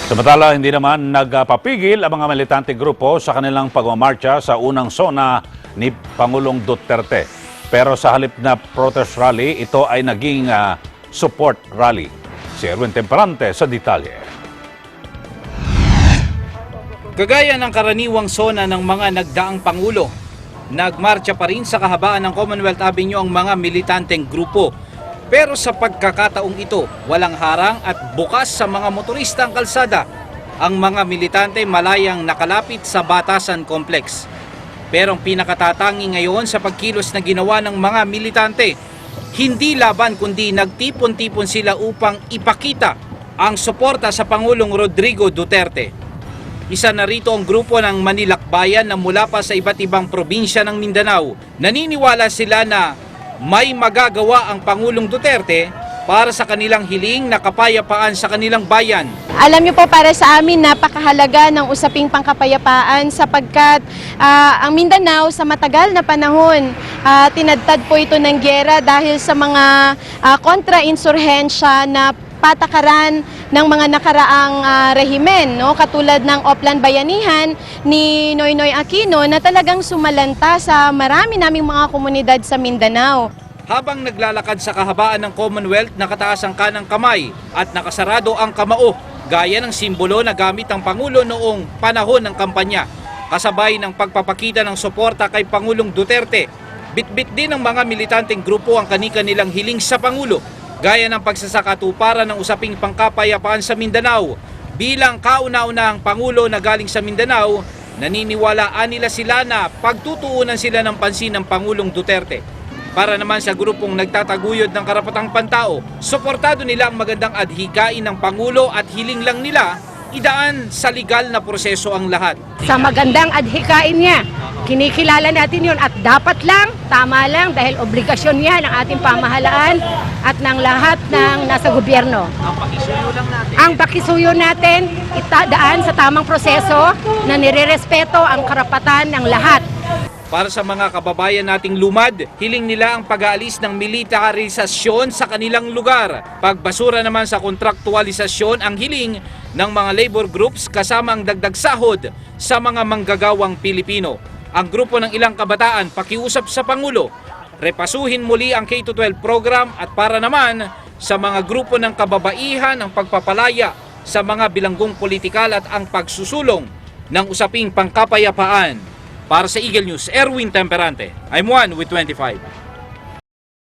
Samantala, hindi naman nagpapigil ang mga militante grupo sa kanilang pagmamarcha sa unang sona ni Pangulong Duterte. Pero sa halip na protest rally, ito ay naging support rally. Si Erwin Temperante sa detalye. Kagaya ng karaniwang sona ng mga nagdaang Pangulo, nagmarcha pa rin sa kahabaan ng Commonwealth Avenue ang mga militanteng grupo. Pero sa pagkakataong ito, walang harang at bukas sa mga motorista ang kalsada. Ang mga militante malayang nakalapit sa Batasan Complex. Pero ang pinakatatangi ngayon sa pagkilos na ginawa ng mga militante, hindi laban kundi nagtipon-tipon sila upang ipakita ang suporta sa Pangulong Rodrigo Duterte. Isa na rito ang grupo ng Manilakbayan na mula pa sa iba't ibang probinsya ng Mindanao. Naniniwala sila na may magagawa ang Pangulong Duterte para sa kanilang hiling na kapayapaan sa kanilang bayan. Alam niyo po, para sa amin napakahalaga ng usaping pangkapayapaan sapagkat ang Mindanao sa matagal na panahon tinadtad po ito ng giyera dahil sa mga kontra-insurhensya na patakaran ng mga nakaraang rehimen, no? Katulad ng Oplan Bayanihan ni Noynoy Aquino na talagang sumalanta sa marami naming mga komunidad sa Mindanao. Habang naglalakad sa kahabaan ng Commonwealth, nakataas ang kanang kamay at nakasarado ang kamao, gaya ng simbolo na gamit ang Pangulo noong panahon ng kampanya. Kasabay ng pagpapakita ng suporta kay Pangulong Duterte, bitbit din ng mga militanteng grupo ang kani-kanilang hiling sa Pangulo, gaya ng pagsasakatuparan ng usaping pangkapayapaan sa Mindanao. Bilang kauna-unahang Pangulo na galing sa Mindanao, naniniwalaan nila sila na pagtutuunan sila ng pansin ng Pangulong Duterte. Para naman sa grupong nagtataguyod ng karapatang pantao, suportado nila ang magandang adhikain ng Pangulo at hiling lang nila idaan sa legal na proseso ang lahat. Sa magandang adhikain niya, kinikilala natin yun at dapat lang, tama lang dahil obligasyon niya ng ating pamahalaan at ng lahat ng nasa gobyerno. Ang pakisuyo natin, itadaan sa tamang proseso na nirerespeto ang karapatan ng lahat. Para sa mga kababayan nating lumad, hiling nila ang pag-aalis ng militarisasyon sa kanilang lugar. Pagbasura naman sa kontraktualisasyon ang hiling ng mga labor groups kasama ang dagdag sahod sa mga manggagawang Pilipino. Ang grupo ng ilang kabataan pakiusap sa Pangulo, repasuhin muli ang K-12 program at para naman sa mga grupo ng kababaihan ang pagpapalaya sa mga bilanggong politikal at ang pagsusulong ng usaping pangkapayapaan. Para sa Eagle News, Erwin Temperante. I'm one with 25.